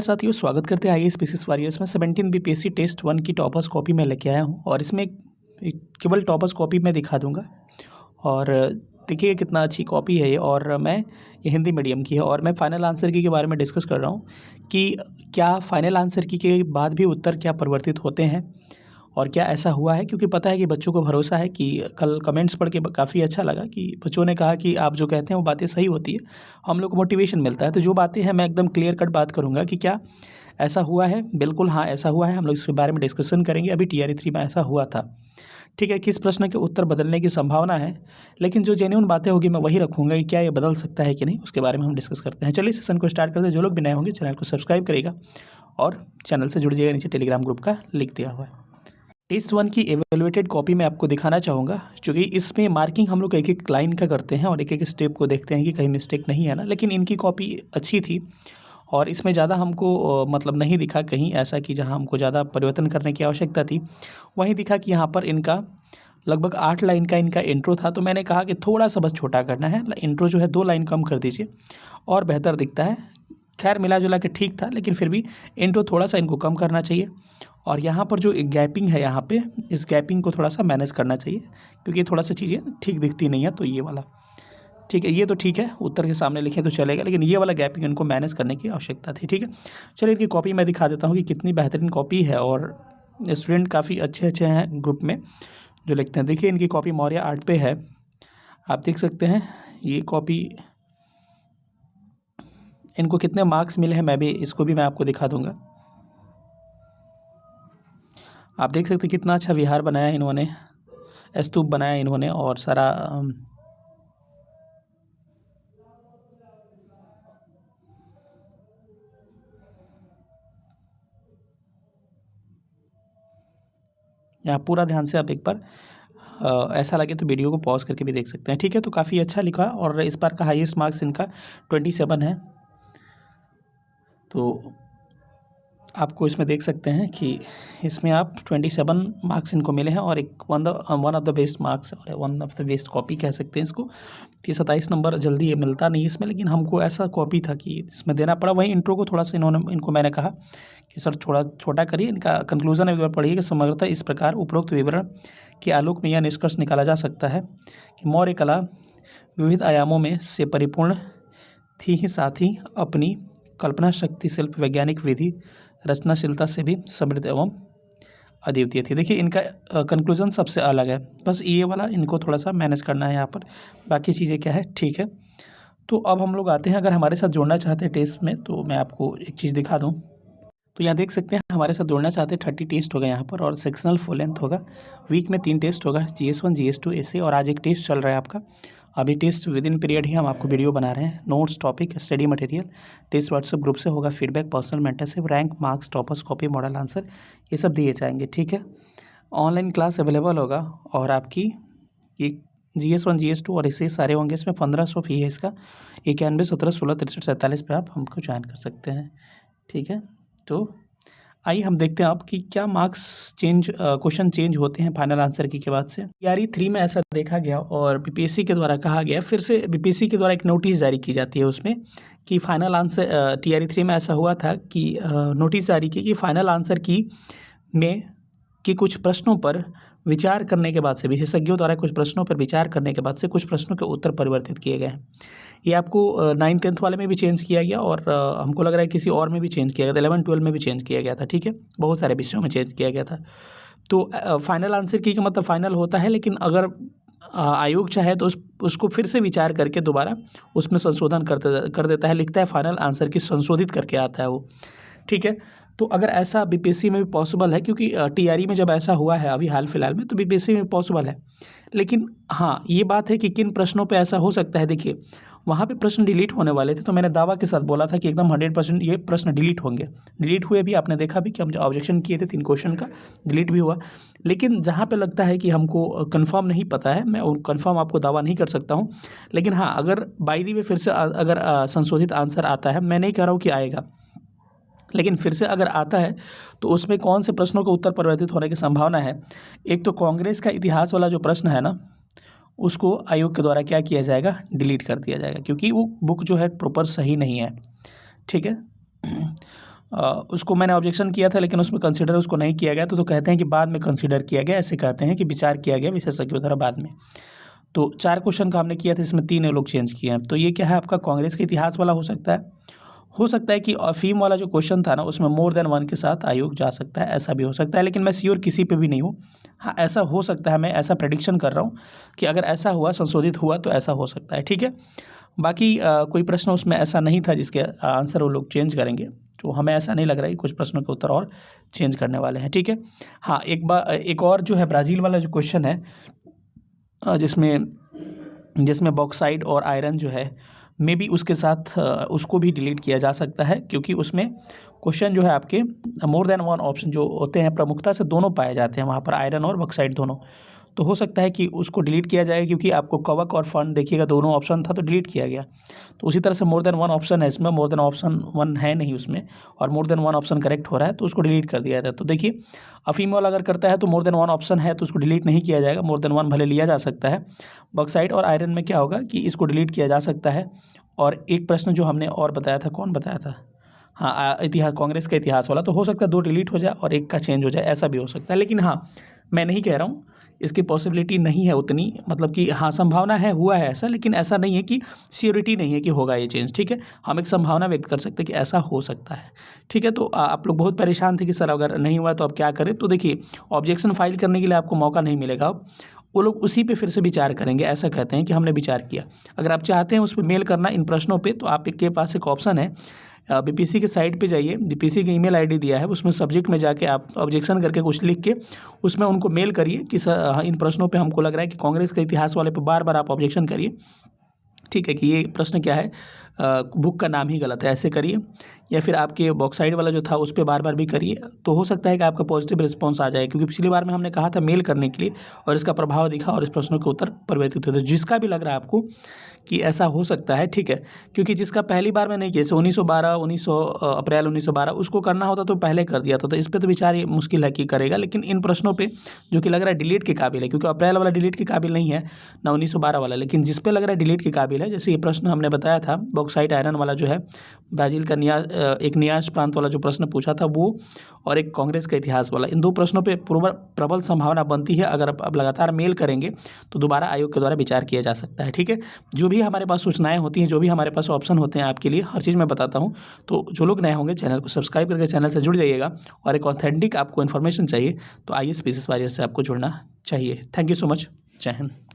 साथियों, स्वागत करते हैं आईएएस पीसीएस वॉरियर्स में। 17 बीपीएससी टेस्ट 1 की टॉपर्स कॉपी मैं लेके आया हूं और इसमें एक केवल टॉपर्स कॉपी मैं दिखा दूंगा। और देखिए कितना अच्छी कॉपी है ये। और ये हिंदी मीडियम की है और मैं फाइनल आंसर की के बारे में डिस्कस कर रहा हूँ कि क्या फाइनल आंसर की के बाद भी उत्तर क्या परिवर्तित होते हैं और क्या ऐसा हुआ है। क्योंकि पता है कि बच्चों को भरोसा है कि कल कमेंट्स पढ़ के काफ़ी अच्छा लगा कि बच्चों ने कहा कि आप जो कहते हैं वो बातें सही होती है, हम लोग को मोटिवेशन मिलता है। तो जो बातें हैं मैं एकदम क्लियर कट बात करूंगा कि क्या ऐसा हुआ है। बिल्कुल हाँ, ऐसा हुआ है। हम लोग इसके बारे में डिस्कशन करेंगे। अभी टीआरई 3 में ऐसा हुआ था, ठीक है। किस प्रश्न के उत्तर बदलने की संभावना है, लेकिन जो जेन्युइन बातें होगी मैं वही रखूँगा कि क्या ये बदल सकता है कि नहीं, उसके बारे में हम डिस्कस करते हैं। चलिए सेशन को स्टार्ट करते हैं। जो लोग भी नए होंगे चैनल को सब्सक्राइब करेगा और चैनल से जुड़ जाइएगा। नीचे टेलीग्राम ग्रुप का लिंक दिया हुआ है। टेस्ट 1 की एवेलुएटेड कॉपी मैं आपको दिखाना चाहूँगा, क्योंकि इसमें मार्किंग हम लोग एक एक लाइन का करते हैं और एक एक स्टेप को देखते हैं कि कहीं मिस्टेक नहीं है ना। लेकिन इनकी कॉपी अच्छी थी और इसमें ज़्यादा हमको मतलब नहीं दिखा कहीं ऐसा कि जहाँ हमको ज़्यादा परिवर्तन करने की आवश्यकता थी। वहीं दिखा कि यहाँ पर इनका लगभग 8 लाइन का इनका इंट्रो था, तो मैंने कहा कि थोड़ा सा बस छोटा करना है। इंट्रो जो है 2 लाइन कम कर दीजिए और बेहतर दिखता है। खैर मिला जुला के ठीक था, लेकिन फिर भी इंट्रो थोड़ा सा इनको कम करना चाहिए। और यहाँ पर जो गैपिंग है, यहाँ पे इस गैपिंग को थोड़ा सा मैनेज करना चाहिए, क्योंकि थोड़ा सा चीज़ें ठीक दिखती नहीं है। तो ये वाला ठीक है, ये तो ठीक है, उत्तर के सामने लिखें तो चलेगा, लेकिन ये वाला गैपिंग इनको मैनेज करने की आवश्यकता थी, ठीक है। चलिए इनकी कॉपी मैं दिखा देता हूँ कि कितनी बेहतरीन कॉपी है और स्टूडेंट काफ़ी अच्छे अच्छे हैं ग्रुप में जो लिखते हैं। देखिए इनकी कॉपी मौर्य आर्ट पे है, आप देख सकते हैं। ये कॉपी इनको कितने मार्क्स मिले हैं इसको भी मैं आपको दिखा दूंगा। आप देख सकते हैं कितना अच्छा विहार बनाया इन्होंने, स्तूप बनाया इन्होंने और सारा यहाँ पूरा ध्यान से आप एक बार ऐसा लगे तो वीडियो को पॉज करके भी देख सकते हैं, ठीक है। तो काफ़ी अच्छा लिखा और इस बार का हाईएस्ट मार्क्स इनका 27 है। तो आपको इसमें देख सकते हैं कि इसमें आप 27 मार्क्स इनको मिले हैं और एक one of the best marks और one of the best copy कह सकते हैं इसको, कि 27 नंबर जल्दी ये मिलता नहीं इसमें, लेकिन हमको ऐसा कॉपी था कि इसमें देना पड़ा। वहीं इंट्रो को थोड़ा सा इनको मैंने कहा कि सर थोड़ा छोटा करिए। इनका कंक्लूजन एक बार पढ़िए कि समग्रतः इस प्रकार उपरोक्त विवरण के आलोक में यह निष्कर्ष निकाला जा सकता है कि मौर्य कला विविध आयामों में से परिपूर्ण थी ही, साथ ही अपनी कल्पना शक्ति, शिल्प, वैज्ञानिक विधि, रचनाशीलता से भी समृद्ध एवं अद्वितीय थी। देखिए इनका कंक्लूजन सबसे अलग है, बस ये वाला इनको थोड़ा सा मैनेज करना है यहाँ पर, बाकी चीज़ें क्या है ठीक है। तो अब हम लोग आते हैं, अगर हमारे साथ जुड़ना चाहते हैं टेस्ट में तो मैं आपको एक चीज़ दिखा दूँ। तो यहाँ देख सकते हैं हमारे साथ जुड़ना चाहते हैं 30 टेस्ट होगा यहाँ पर और सेक्शनल फुल लेंथ होगा। वीक में 3 टेस्ट होगा, GS1 GS2 ऐसे, और आज एक टेस्ट चल रहा है आपका। अभी टेस्ट विद इन पीरियड ही हम आपको वीडियो बना रहे हैं। Notes, topic, study material, test WhatsApp group से होगा, feedback, personal mentorship, rank, marks, toppers copy, model answer, ये सब दिए जाएंगे, ठीक है। ऑनलाइन क्लास अवेलेबल होगा और आपकी ये GS1 GS2 और इसे सारे होंगे। इसमें 1500 फी है इसका। 91 17 16 63 47 पर आप हमको ज्वाइन कर सकते हैं, ठीक है। तो आइए हम देखते हैं अब कि क्या मार्क्स क्वेश्चन चेंज होते हैं फाइनल आंसर की के बाद से। टीआरई 3 में ऐसा देखा गया और बीपीएससी के द्वारा कहा गया, फिर से बीपीएससी के द्वारा एक नोटिस जारी की जाती है उसमें कि फाइनल आंसर टीआरई 3 में ऐसा हुआ था कि नोटिस जारी की कि फाइनल आंसर की में कि कुछ प्रश्नों पर विचार करने के बाद से, विशेषज्ञों द्वारा कुछ प्रश्नों पर विचार करने के बाद से कुछ प्रश्नों के उत्तर परिवर्तित किए गए हैं। ये आपको 9th 10th वाले में भी चेंज किया गया और हमको लग रहा है किसी और में भी चेंज किया गया था, 11 12 में भी चेंज किया गया था, ठीक है। बहुत सारे विषयों में चेंज किया गया था। तो फाइनल आंसर की का मतलब फाइनल होता है, लेकिन अगर आयोग चाहे तो उसको फिर से विचार करके दोबारा उसमें संशोधन कर देता है, लिखता है फाइनल आंसर की संशोधित करके आता है वो, ठीक है। तो अगर ऐसा बीपीएससी में भी पॉसिबल है, क्योंकि टीआरई में जब ऐसा हुआ है अभी हाल फिलहाल में, तो बीपीएससी में पॉसिबल है। लेकिन हाँ ये बात है कि किन प्रश्नों पे ऐसा हो सकता है। देखिए वहाँ पे प्रश्न डिलीट होने वाले थे, तो मैंने दावा के साथ बोला था कि एकदम 100% ये प्रश्न डिलीट होंगे। डिलीट हुए भी, आपने देखा भी कि हम जो ऑब्जेक्शन किए थे 3 क्वेश्चन का, डिलीट भी हुआ। लेकिन जहाँ पे लगता है कि हमको कंफर्म नहीं पता है, मैं कंफर्म आपको दावा नहीं कर सकता हूँ, लेकिन हाँ अगर बाय द वे फिर से अगर संशोधित आंसर आता है, मैं नहीं कह रहा हूँ कि आएगा, लेकिन फिर से अगर आता है तो उसमें कौन से प्रश्नों के उत्तर परिवर्तित होने की संभावना है। एक तो कांग्रेस का इतिहास वाला जो प्रश्न है ना, उसको आयोग के द्वारा क्या किया जाएगा, डिलीट कर दिया जाएगा, क्योंकि वो बुक जो है प्रॉपर सही नहीं है, ठीक है। उसको मैंने ऑब्जेक्शन किया था लेकिन उसमें कंसिडर उसको नहीं किया गया, तो कहते हैं कि बाद में कंसिडर किया गया, ऐसे कहते हैं कि विचार किया गया विशेषज्ञों द्वारा बाद में। तो 4 क्वेश्चन का हमने किया था, इसमें 3 ये लोग चेंज किए हैं। तो ये क्या है आपका कांग्रेस के इतिहास वाला हो सकता है कि अफीम वाला जो क्वेश्चन था ना उसमें मोर देन 1 के साथ आयोग जा सकता है, ऐसा भी हो सकता है, लेकिन मैं श्योर किसी पे भी नहीं हूँ। हाँ, ऐसा हो सकता है, मैं ऐसा प्रेडिक्शन कर रहा हूँ कि अगर ऐसा हुआ, संशोधित हुआ तो ऐसा हो सकता है, ठीक है। बाकी कोई प्रश्न उसमें ऐसा नहीं था जिसके आंसर वो लोग चेंज करेंगे, तो हमें ऐसा नहीं लग रहा है कि कुछ प्रश्नों के उत्तर और चेंज करने वाले हैं, ठीक है। हाँ, एक और जो है ब्राज़ील वाला जो क्वेश्चन है, जिसमें बॉक्साइट और आयरन जो है मे बी उसके साथ उसको भी डिलीट किया जा सकता है, क्योंकि उसमें क्वेश्चन जो है आपके मोर देन 1 ऑप्शन जो होते हैं प्रमुखता से दोनों पाए जाते हैं वहाँ पर, आयरन और बॉक्साइट दोनों। तो हो सकता है कि उसको डिलीट किया जाए, क्योंकि आपको कवक और फन देखिएगा दोनों ऑप्शन था तो डिलीट किया गया। तो उसी तरह से मोर देन 1 ऑप्शन है इसमें, मोर देन ऑप्शन 1 है नहीं उसमें, और मोर देन 1 ऑप्शन करेक्ट हो रहा है तो उसको डिलीट कर दिया जाता है। तो देखिए अफीम वाला अगर करता है तो मोर देन 1 ऑप्शन है तो उसको डिलीट नहीं किया जाएगा, मोर देन 1 भले लिया जा सकता है। बॉक्साइट और आयरन में क्या होगा कि इसको डिलीट किया जा सकता है। और एक प्रश्न जो हमने और बताया था, कौन बताया था, हाँ इतिहास, कांग्रेस का इतिहास वाला, तो हो सकता है 2 डिलीट हो जाए और 1 का चेंज हो जाए, ऐसा भी हो सकता है। लेकिन हाँ, मैं नहीं कह रहा हूँ, इसकी पॉसिबिलिटी नहीं है उतनी, मतलब कि हाँ संभावना है, हुआ है ऐसा, लेकिन ऐसा नहीं है कि श्योरिटी नहीं है कि होगा ये चेंज, ठीक है। हम एक संभावना व्यक्त कर सकते हैं कि ऐसा हो सकता है, ठीक है। तो आप लोग बहुत परेशान थे कि सर अगर नहीं हुआ तो अब क्या करें, तो देखिए ऑब्जेक्शन फाइल करने के लिए आपको मौका नहीं मिलेगा अब, वो लोग उसी पे फिर से विचार करेंगे, ऐसा कहते हैं कि हमने विचार किया। अगर आप चाहते हैं उस पर मेल करना इन प्रश्नों पे, तो आपके पास एक ऑप्शन है, बीपीसी के साइट पे जाइए, बीपीसी की ईमेल आईडी दिया है, उसमें सब्जेक्ट में जाके आप ऑब्जेक्शन करके कुछ लिख के उसमें उनको मेल करिए कि सर इन प्रश्नों पे हमको लग रहा है कि कांग्रेस के इतिहास वाले पे बार बार आप ऑब्जेक्शन करिए, ठीक है, कि ये प्रश्न क्या है, बुक का नाम ही गलत है, ऐसे करिए। या फिर आपके बॉक्साइड वाला जो था उस पर बार बार भी करिए, तो हो सकता है कि आपका पॉजिटिव रिस्पांस आ जाए, क्योंकि पिछली बार में हमने कहा था मेल करने के लिए और इसका प्रभाव दिखा और इस प्रश्नों के उत्तर परिवर्तित होते। जिसका भी लग रहा है आपको कि ऐसा हो सकता है, ठीक है, क्योंकि जिसका पहली बार में नहीं किया, जैसे 1912 अप्रैल 1912 उसको करना होता तो पहले कर दिया था, तो इस पर तो विचार ये मुश्किल है कि करेगा। लेकिन इन प्रश्नों पर जो कि लग रहा है डिलीट के काबिल है, क्योंकि अप्रैल वाला डिलीट के काबिल नहीं है ना 1912 वाला, लेकिन जिस पे लग रहा है डिलीट के काबिल है, जैसे ये प्रश्न हमने बताया था बॉक्साइट आयरन वाला जो है, ब्राज़ील का एक नियाज प्रांत वाला जो प्रश्न पूछा था वो, और एक कांग्रेस का इतिहास वाला, इन 2 प्रश्नों पे प्रबल संभावना बनती है। अगर अब लगातार मेल करेंगे तो दोबारा आयोग के द्वारा विचार किया जा सकता है, ठीक है। जो भी हमारे पास सूचनाएं होती हैं, जो भी हमारे पास ऑप्शन होते हैं आपके लिए, हर चीज़ मैं बताता हूँ। तो जो लोग नए होंगे चैनल को सब्सक्राइब करके चैनल से जुड़ जाइएगा, और एक ऑथेंटिक आपको इन्फॉर्मेशन चाहिए तो IAS PCS वॉरियर से आपको जुड़ना चाहिए। थैंक यू सो मच, जय हिंद।